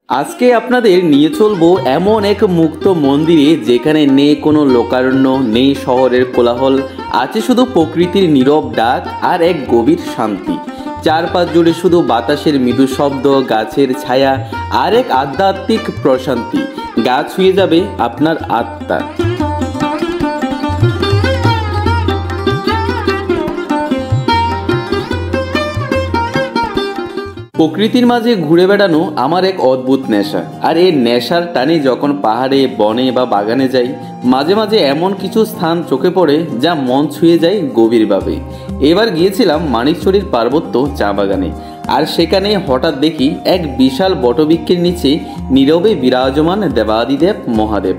আজকে আপনাদের নিয়ে চলবো এমন এক মুক্ত মন্দিরে যেখানে নেই কোনো লোকারণ্য, নেই শহরের কোলাহল, আছে শুধু প্রকৃতির নীরব ডাক আর এক গভীর শান্তি। চারপাশ জুড়ে শুধু বাতাসের মৃদু শব্দ, গাছের ছায়া আর এক আধ্যাত্মিক প্রশান্তি। গা ছুঁয়ে যাবে আপনার আত্মা। প্রকৃতির মাঝে ঘুরে বেড়ানো আমার এক অদ্ভুত নেশা। আর এই নেশার টানে যখন পাহাড়ে, বনে বা বাগানে যাই, মাঝে মাঝে এমন কিছু স্থান চোখে পড়ে যা মন ছুঁয়ে যায় গভীরভাবে। এবার গিয়েছিলাম মানিকছড়ির পার্বত্য চা বাগানে। আর সেখানে হঠাৎ দেখি এক বিশাল বটবৃক্ষের নিচে নীরবে বিরাজমান দেবাদিদেব মহাদেব,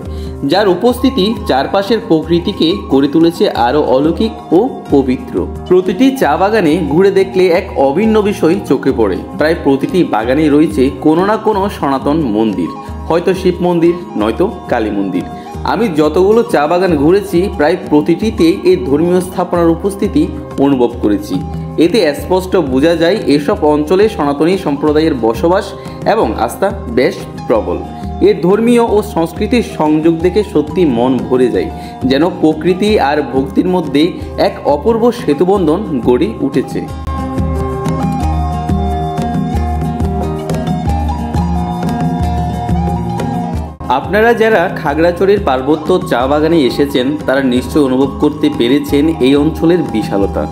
যার উপস্থিতি চারপাশের প্রকৃতিকে করে তুলেছে আরো অলৌকিক ও পবিত্র। প্রতিটি চা বাগানে ঘুরে দেখলে এক অভিন্ন বিষয় চোখে পড়ে। প্রায় প্রতিটি বাগানে রয়েছে কোনো না কোনো সনাতন মন্দির, হয়তো শিব মন্দির, নয়তো কালী মন্দির। আমি যতগুলো চা বাগান ঘুরেছি প্রায় প্রতিটিতে এই ধর্মীয় স্থাপনার উপস্থিতি অনুভব করেছি। এতে স্পষ্ট বোঝা যায় এসব অঞ্চলে সনাতনী সম্প্রদায়ের বসবাস এবং আস্থা বেশ প্রবল। এর ধর্মীয় ও সংস্কৃতির সংযোগ দেখে সত্যি মন ভরে যায়, যেন প্রকৃতি আর ভক্তির মধ্যে এক অপূর্ব সেতুবন্ধন গড়ে উঠেছে। আপনারা যারা খাগড়াছড়ির পার্বত্য চা বাগানে এসেছেন তারা নিশ্চয়ই অনুভব করতে পেরেছেন এই অঞ্চলের বিশালতা।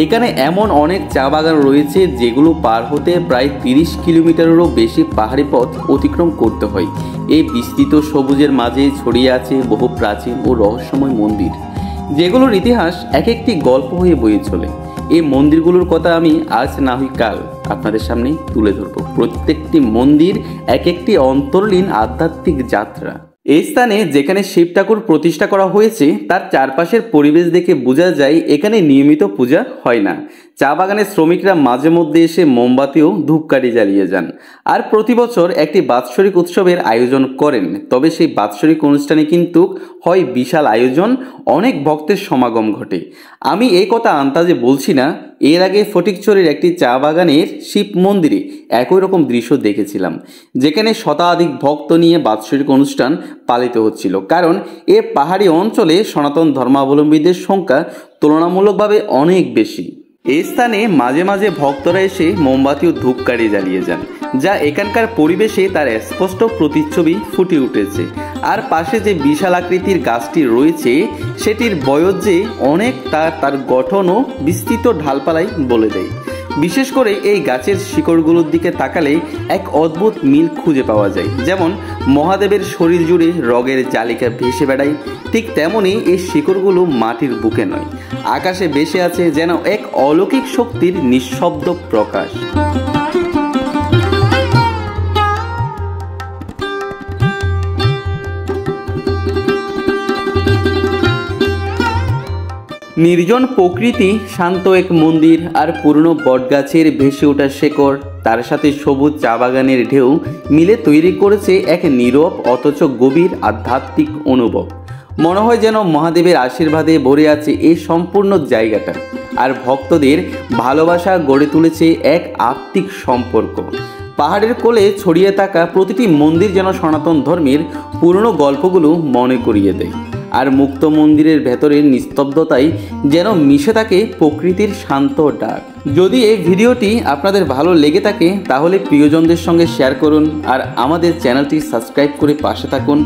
এখানে এমন অনেক চা বাগান রয়েছে যেগুলো পার হতে প্রায় 30 কিলোমিটারেরও বেশি পাহাড়ি পথ অতিক্রম করতে হয়। এই বিস্তৃত সবুজের মাঝে ছড়িয়ে আছে বহু প্রাচীন ও রহস্যময় মন্দির, যেগুলোর ইতিহাস এক একটি গল্প হয়ে বয়ে চলে। এই মন্দিরগুলোর কথা আমি আজ না হয় কাল আপনাদের সামনে তুলে ধরব। প্রত্যেকটি মন্দির এক একটি অন্তর্লীন আধ্যাত্মিক যাত্রা। এই স্থানে যেখানে শিব ঠাকুর প্রতিষ্ঠা করা হয়েছে তার চারপাশের পরিবেশ দেখে বোঝা যায় এখানে নিয়মিত পূজা হয় না। চা বাগানের শ্রমিকরা মাঝে মধ্যে এসে মোমবাতি ও ধূপকাঠি জ্বালিয়ে যান। আর প্রতি বছর একটি বাৎসরিক উৎসবের আয়োজন করেন। তবে সেই বাৎসরিক অনুষ্ঠানে কিন্তু হয় বিশাল আয়োজন, অনেক ভক্তের সমাগম ঘটে। আমি এই কথা আন্দাজে বলছি না। এর আগে ফটিকছড়ির একটি চা বাগানের শিব মন্দিরে একই রকম দৃশ্য দেখেছিলাম, যেখানে শতাধিক ভক্ত নিয়ে বাৎসরিক অনুষ্ঠান পালিত হচ্ছিল। কারণ এ পাহাড়ি অঞ্চলে সনাতন ধর্মাবলম্বীদের সংখ্যা তুলনামূলকভাবে অনেক বেশি। এই স্থানে মাঝে মাঝে ভক্তরা এসে মোমবাতি ও ধূপকাঠি জ্বালিয়ে যান, যা এখানকার পরিবেশে তার স্পষ্ট প্রতিচ্ছবি ফুটে উঠেছে। আর পাশে যে বিশাল আকৃতির গাছটি রয়েছে সেটির বয়স যে অনেক তার গঠন ও বিস্তৃত ঢালপালাই বলে দেয়। বিশেষ করে এই গাছের শিকড়গুলোর দিকে তাকালে এক অদ্ভুত মিল খুঁজে পাওয়া যায়। যেমন মহাদেবের শরীর জুড়ে রগের জালিকা ভেসে বেড়ায়, ঠিক তেমনই এই শিকড়গুলো মাটির বুকে নয়, আকাশে ভেসে আছে, যেন এক অলৌকিক শক্তির নিঃশব্দ প্রকাশ। নির্জন প্রকৃতি, শান্ত এক মন্দির আর পুরনো বটগাছের ভেসে ওঠা শেকড়, তার সাথে সবুজ চা বাগানের ঢেউ মিলে তৈরি করেছে এক নীরব অথচ গভীর আধ্যাত্মিক অনুভব। মনে হয় যেন মহাদেবের আশীর্বাদে ভরে আছে এই সম্পূর্ণ জায়গাটা। আর ভক্তদের ভালোবাসা গড়ে তুলেছে এক আত্মিক সম্পর্ক। পাহাড়ের কোলে ছড়িয়ে থাকা প্রতিটি মন্দির যেন সনাতন ধর্মের পুরনো গল্পগুলো মনে করিয়ে দেয়। আর মুক্ত মন্দিরের ভেতরের নিস্তব্ধতাই যেন মিশে থাকে প্রকৃতির শান্ত ডাক। যদি এই ভিডিওটি আপনাদের ভালো লেগে থাকে তাহলে প্রিয়জনদের সঙ্গে শেয়ার করুন আর আমাদের চ্যানেলটি সাবস্ক্রাইব করে পাশে থাকুন।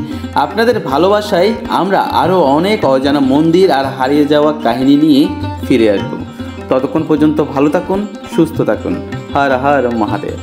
আপনাদের ভালোবাসায় আমরা আরও অনেক অজানা মন্দির আর হারিয়ে যাওয়া কাহিনী নিয়ে ফিরে আসব। ততক্ষণ পর্যন্ত ভালো থাকুন, সুস্থ থাকুন। হর হর মহাদেব।